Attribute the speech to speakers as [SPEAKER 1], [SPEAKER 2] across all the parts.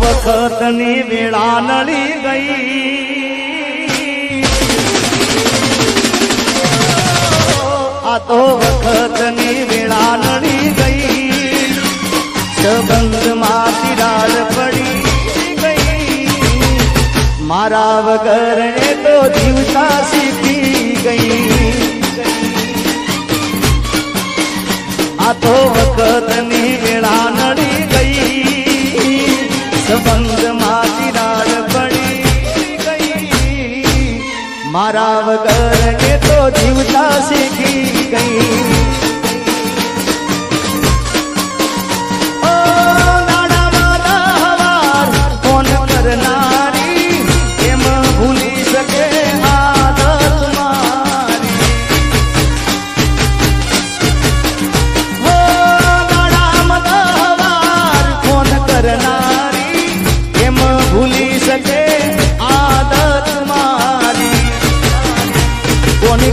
[SPEAKER 1] વખતની વેળા નળી ગઈ આ તો વખતની વેળા નળી ગઈ સંબંધમાં તિરાડ પડી ગઈ મારા વગર એ તો જીવતા શીખી ગઈ આ તો વખતની વેળા નડી ગઈ સંબંધમાં તિરાડ પડી ગઈ મારા વગર એ તો જીવતા શીખી ગઈ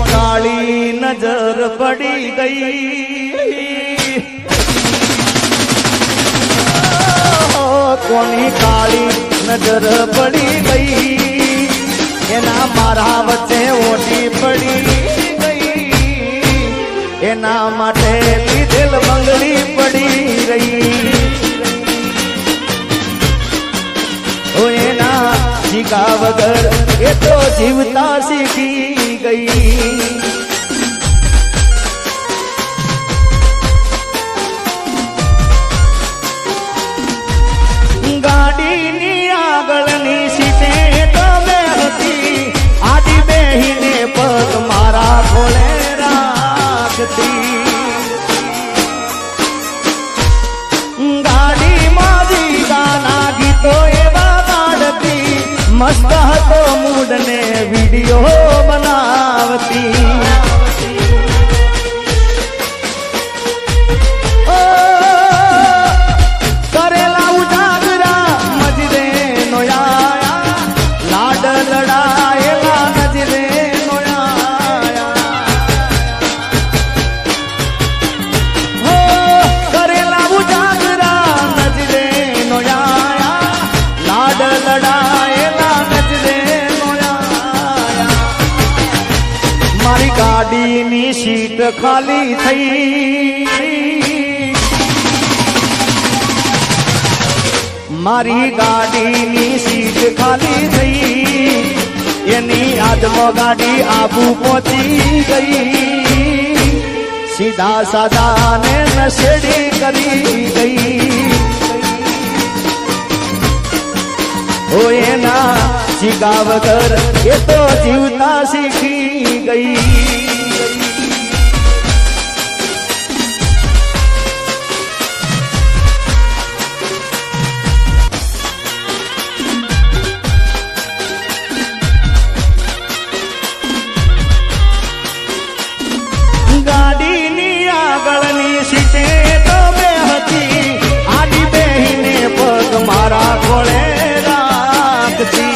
[SPEAKER 1] काली नजर पड़ी गई कोनी काली नजर पड़ी गई एना मारा वच्चे ओटी पड़ी गई एना माटे लीधेल बंगड़ी पड़ी रही ओ एना जीगा वगर ए तो जीवता सीखी गई गाड़ी नी आगळनी सीटे तो मैं हती आडी बेहीने पग मारा खोले राखती गाड़ी माजी गाना गीतो एवा गाड़ती मस्त हतो मूड ने वीडियो बनावती करेला उजागरा मजरे नोयाया लाड लड़ाएला नजरे नोयाया हो करेला उजागरा नजरे नोयाया लाड लड़ाएला नजरे नोयाया मारी गाड़ी नी सीट खाली थई मारी गाड़ी नी सीट खाली थई एनी आदमो गाड़ी आबू पहुंची गई सीधा साधा ने नशेड़ी करी गई ओ एना जीगा वगर ये तो जीवता सीखी गई गाड़ी नी आगळनी सीटे तो मैं हती आडी बेहीने पग मारा खोले राखती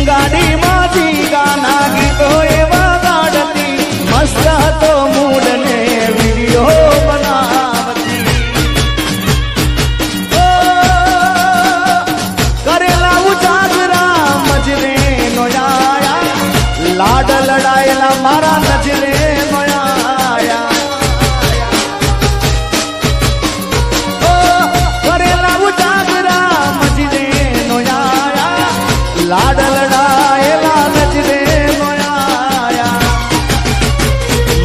[SPEAKER 1] गाड़ी माजी गाना गीतो एवा गाड़ती मस्त तो मूड ने वीडियो बनावती ओ करेला उजागरा मजरे नोयाया लाड लड़ाएला मारा नजरे नोयाया ओ करेला उजागरा मजरे नोयाया लाड लड़ाएला नजरे नोयाया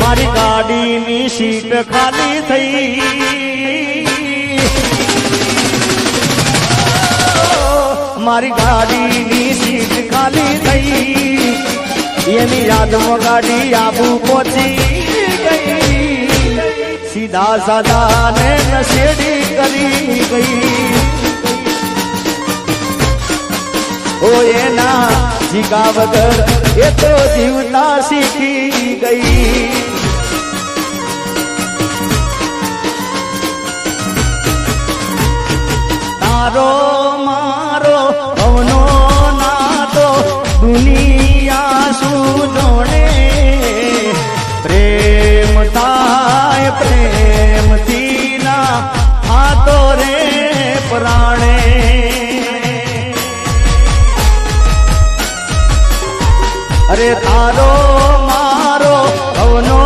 [SPEAKER 1] मारी गाड़ी नी सीट खाली थई मारी गाड़ी नी सीट खाली थई एनी यादों गाड़ी आबू पहुंची गई सीधा साधा ने नशेड़ी करी गई ओ एना जीगा वगर ये तो जीवता सीखी गई तारो मारो अवनो नातो दुनिया सुजोणे प्रेम थाय प्रेम थी ना हाथ પરાણે અરે તારો મારો ભવનો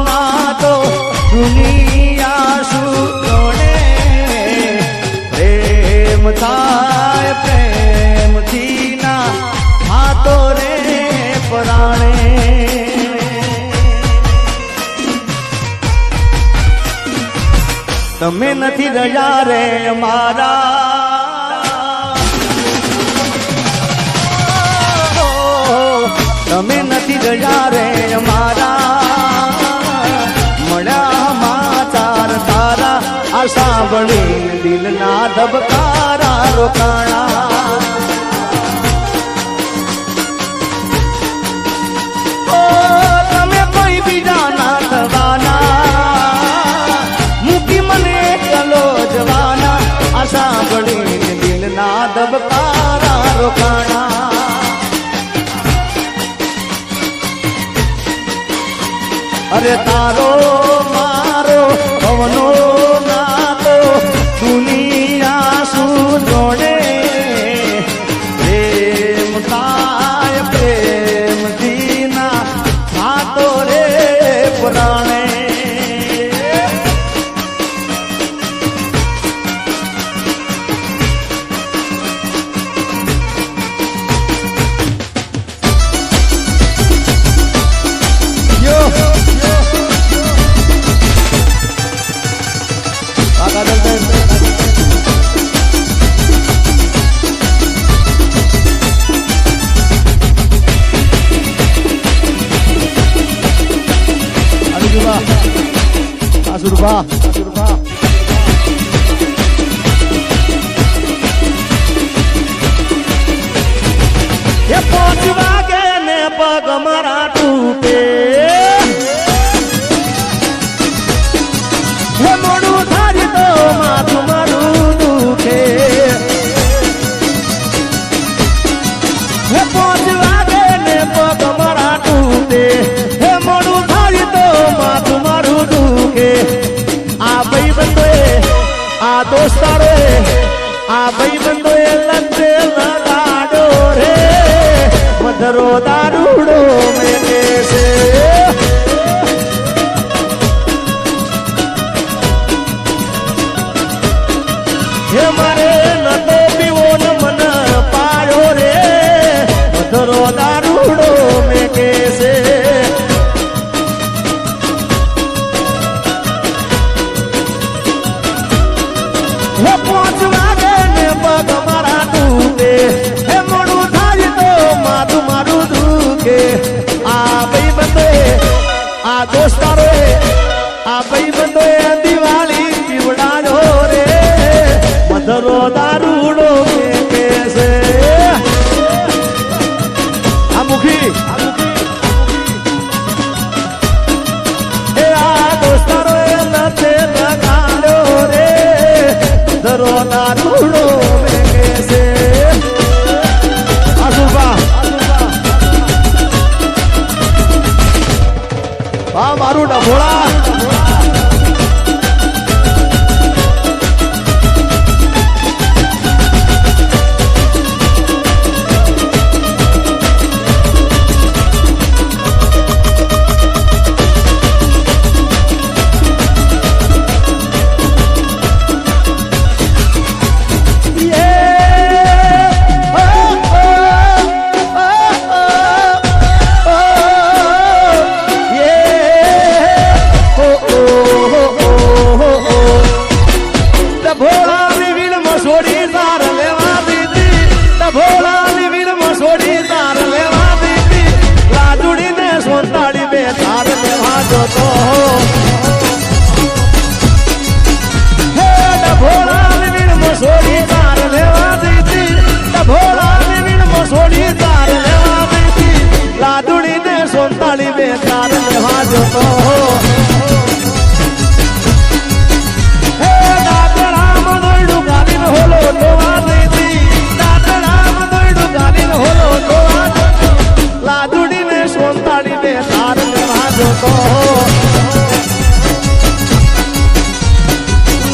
[SPEAKER 1] નાતો દુનિયા સુણે પ્રેમ થાય પ્રેમથી ના હાથો રે પરાણે તમે નથી રજા રે મારા તમે નથી રજા રે મારા મળ્યા માચાર તારા આ સાંભળીને દિલના ધબકારા રોકાણા તમે કોઈ બીજા ના થવાના મૂકી મને કલો જવાના આ સાંભળીને દિલના ધબકારા રોકાણા અરે તારો મારો ભવનો નાતો દુનિયા શું જોડે પ્રેમ થાય પ્રેમ દીના હાથો રે પુરાણે Surba ये पहुंचवा के ने पग मरा टूटे ये मोड़ू थारी तो माथू मारू दुखे ये पहुंचवा के ने पग मरा टूटे ये मोड़ू थारी तो माथू मारू दुखे આ ભાઈ બંધોએ આ દોસ્તારોએ આ ભાઈ બંધોએ લંડે લગાડો રે મધરો દારૂડો મેલે છે હે મારે નતો પીવો ને મન પાયો રે મધરો દારૂડો મેલે છે પહોંચવા દે ને પગ મારા તૂટે હે મોડું થાય તો માથું મારું દુખે આ ભાઈ બંધોએ આ દોસ્તારોએ આ ભાઈ બંધોએ દિવાળી પીવડાજો રે મધરો દારૂડો કે છે આ મુખી આ દોસ્તારોએ લતે લગાડ્યો રે મધરો દારૂડો મેકે છે આ મારું ડભોળા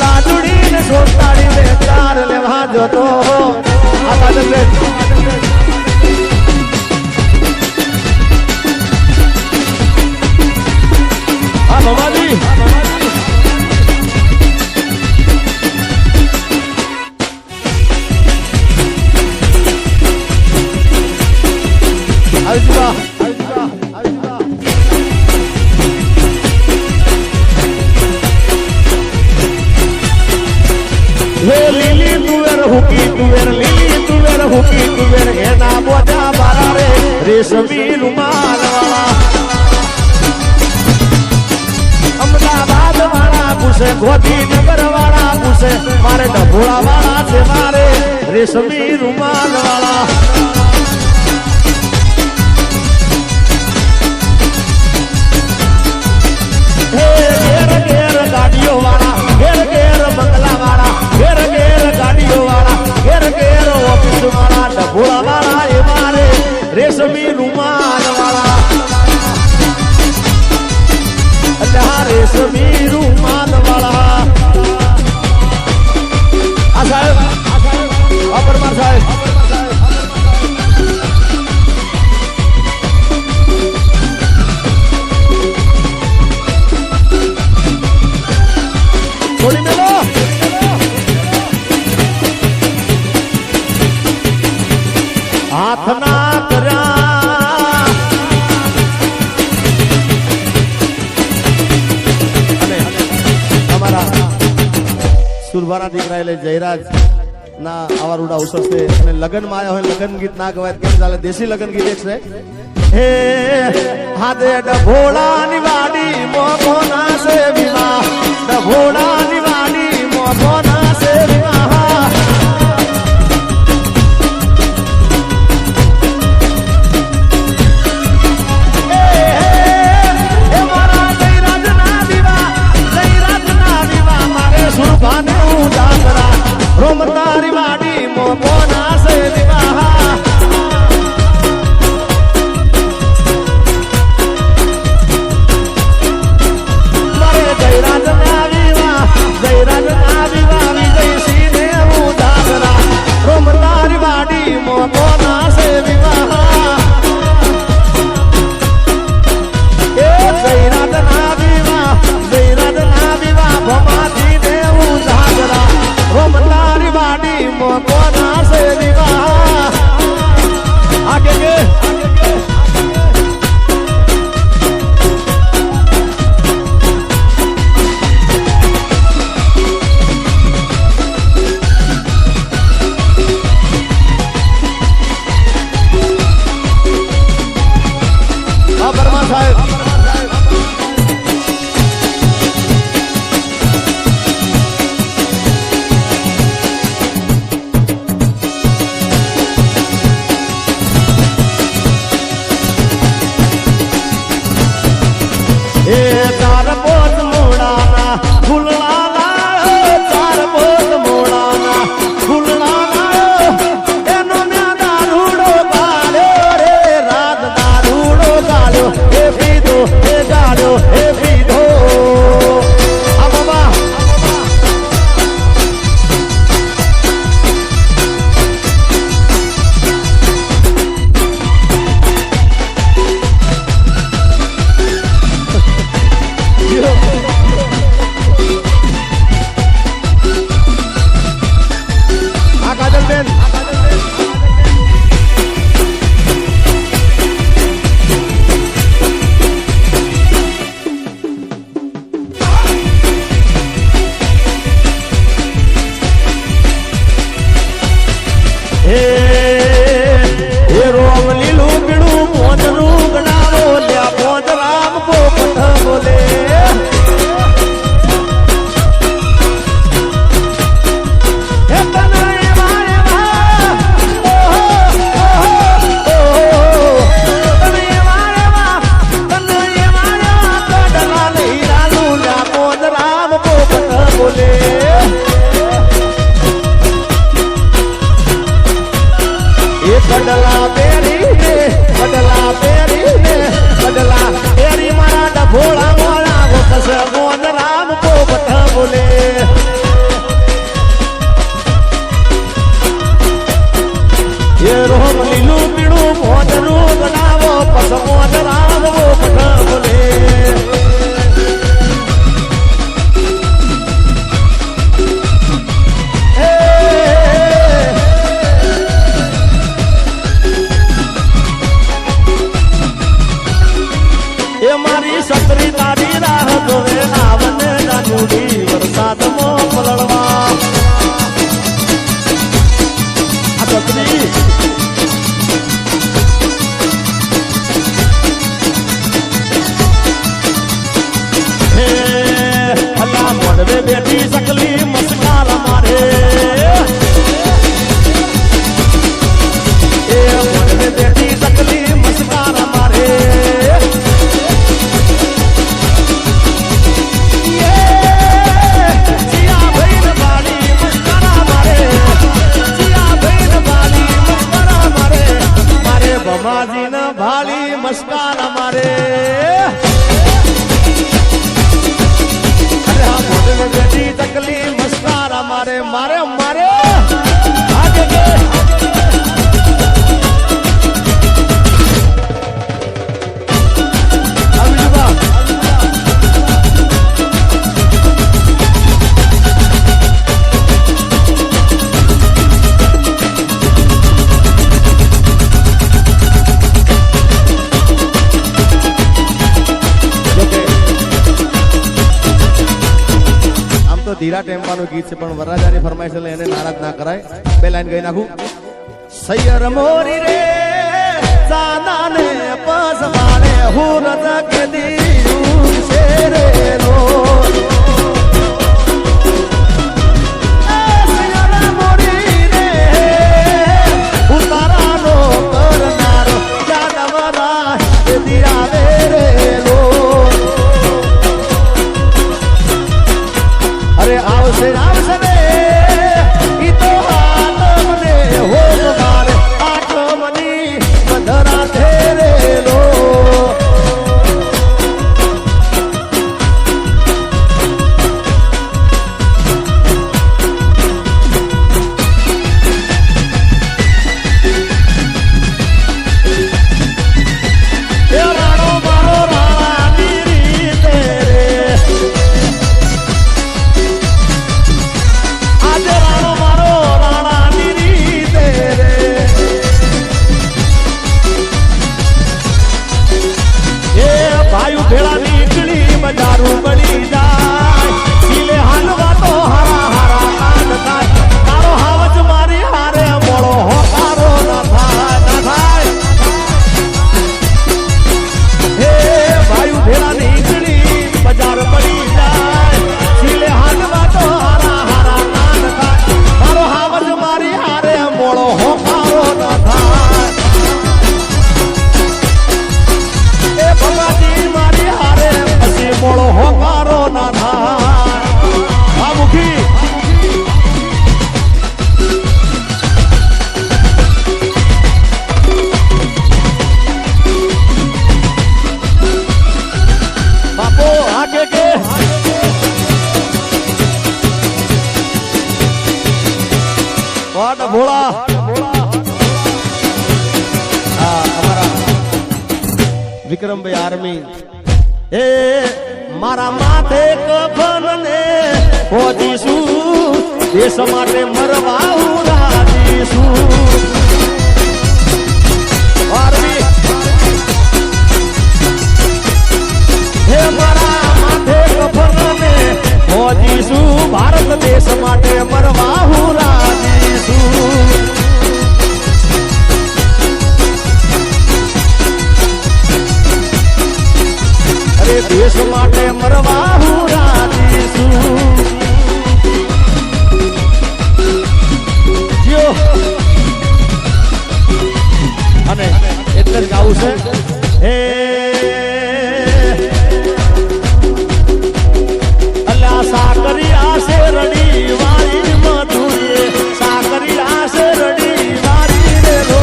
[SPEAKER 1] લાડુડીને સોતાડી બે તાર લેવા કરજો તો આ કાજલ બેન હા ભવાજી લીલી તુવેર હુકી તુવેર લીલી તુવેર હુકી તુવેર એના બોધા બારા રે રેશમી રૂમાલ વાળા અમદાવાદ વાળા પૂછે ગોધીનગર વાળા પૂછે મારે ડભોળા વાળા છે મારે રેશમી રૂમાલ વાળા ઘેર ઘેર ગાડીઓ વાળા ઘેર ઘેર બંગલા વાળા ઘેર ઘેર ગાડીઓ વાળા ઘેર ઘેર ઓફિસ વાળા ડભોળા વાળા એ મારે રેશમી રૂમાલ વાળા રેશમી રૂમાલ વાળા આ સાહેબ પરમાર સાહેબ થોડી મેલો હાથ ના કર્યા સુરભાના દીકરા એટલે જયરાજ ના આવા રૂડા અવસર છે અને લગ્ન માં આવ્યા હોય લગ્ન ગીત ના ગવાય કેમ ચાલે દેશી લગ્ન ગીત એક છે હે હાથે ડભોળા ની વાડી મોકો ના છે વિવાહ ડભોળા ની વાડી મોકો ના છે વિવાહ રોમ તારી વાડી મોકો ના સે દિવાહા મારે જયરાજ ના વિવાહ વિજય સિંહ ને ઉદાસરા રોમ તારી વાડી મોકો ના સે વિવાહ એ જયરાજ ના વિવાહ ભમાજી ને ઉદાસરા રોમ તારી વાડી મોકો ના સે વિવાહ આગે કે પરમાર સાહેબ ચાર પોત મોડાના ફૂલડાના ચાર પોત મોડાના ફૂલડાના એનો મેં દારૂડો ગાળ્યો રે રાત દારૂડો ગાળ્યો એ પીધો એ ગાળ્યો એ પીધો આ બાબા રોમ લીલું પીળું મોજનું ગણાવો લ્યા પોત રામ પોપટ બોલે બદલા પેરીને બદલા પેરી મારા ડભોળા મોળા વખસ ગોન રામ પોપટ બોલે મોઢવે બેઠી સકલી મસ્કાર મારે એ મોઢવે બેઠી સકલી મસ્કાર મારે ભમાજીના ભાળી મસ્કાર મારે અરે આ મોઢવે બેઠી તકલી મસ્કાર મારે મારે મારે આગે કે ધીરા ટેમ્પાનું ગીત છે પણ વરરાજાની ફરમાઈશ એટલે એને નારાજ ના કરાય બે લાઈન ગઈ નાખું સૈયર મોરી રે સાદાને પસવાળે હું રજા કે દીયું છે રે રો સૈયર મોરી રે ઉતારાનો કરનારો જાદવરા કે દીયા રે રો અરે આવશે આવશે રે ઈ તો આતમને હો મારે આત્મની મધરા થેરેલો ભોળા અમારા વિક્રમભાઈ આર્મી એ મારા માથે કફન ને પહોંચીશું દેશ માટે મરવા હું રાજીશું આર્મી હે મારા માથે કફન ને પહોંચીશું ભારત દેશ માટે મરવા હું રાજીશું અરે દેશ માટે મરવા હું રાજીશું અને એટલે જ ગાવું છે હે અલ્લા સાકરિયા શેરડી વાળી મધુરે સાકરિયા શેરડી વાળી રે રો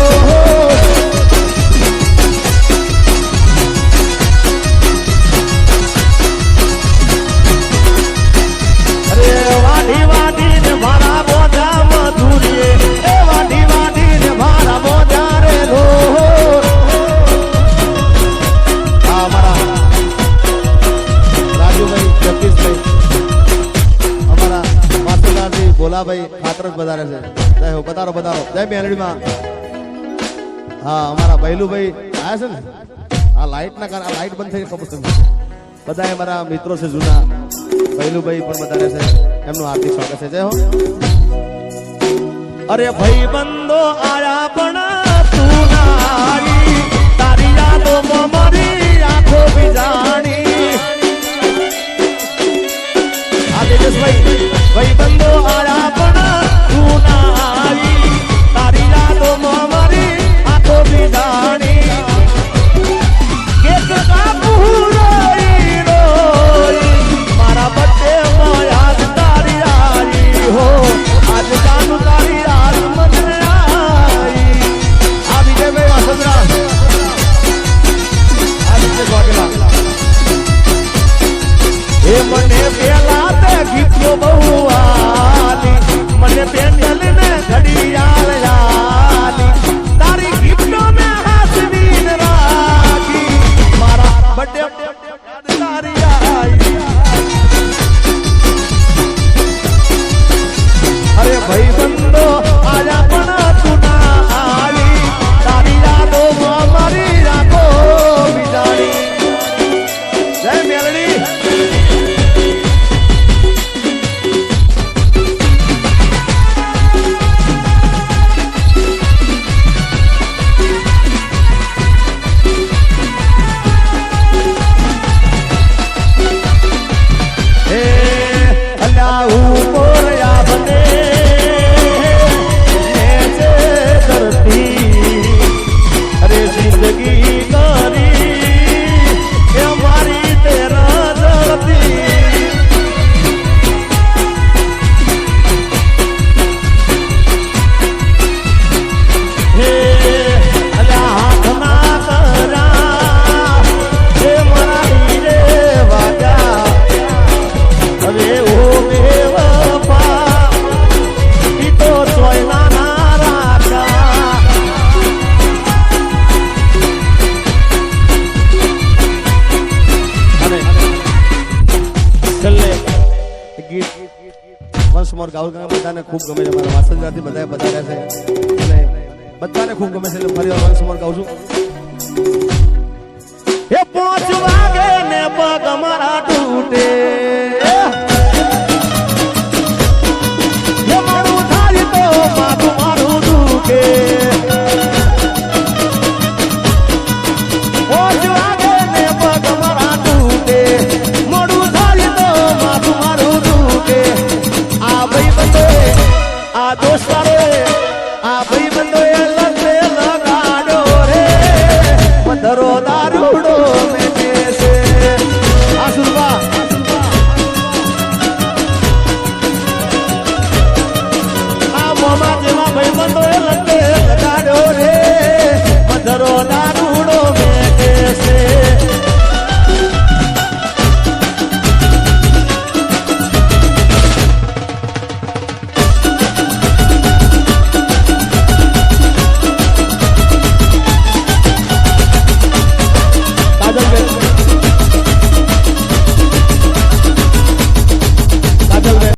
[SPEAKER 1] અરે વાઢી વાઢી ને મારા બોધા મધુરે એ વાઢી વાઢી ને મારા બોધા રે રો અમારા રાજુભાઈ જગદીશભાઈ અમારા માસ્ટરજી ભોલાભાઈ ખાતર જ વધારે છે જય હો બતારો બતારો જય મેલડીમાં હા અમારા બૈલુભાઈ આયા છે ને આ લાઈટ ના કારણ લાઈટ બંધ થઈ ખબર છે બધા અમારા મિત્રો છે જૂના બૈલુભાઈ પણ વધારે છે એમનું હાર્દિક સ્વાગત છે જય હો અરે ભાઈ બંધો આયા પણ તું નારી તારી યાદો મારી આંખો બિજાણી આજે તેજસભાઈ ભાઈ બંધો આયા પણ તું ના આવી તારી યાદો મારી આંખો બીજાણી કેક કાપું રોઈ રોઈ મારા બચ્ચે યાદ તારી આવી હો આજ જાનું તારી યાદ મને આવી આ વિજયભાઈ વાસંદરા આ વિજય વાગેલા એ મને પેલા તે ગીતો બહુ આલી મને પેન્ડલ ને ઘડિયાળ આલી તારી ગીતો મે હાસવી રાખી મારા બર્થડે તારી આવી અરે ભાઈ બંધો આજા પણ તું ના આવી તારી યાદો મારી રાખો બિજાડી જય મેલડી બધાને ખૂબ ગમે છે મારા વાસંદાથી બધા બતાવ્યા છે અને બધાને ખૂબ ગમે છે એટલે ફરી વાર વંશ મોર ગાઉં છું એ 5 વાગે ને પગ મારા તૂટે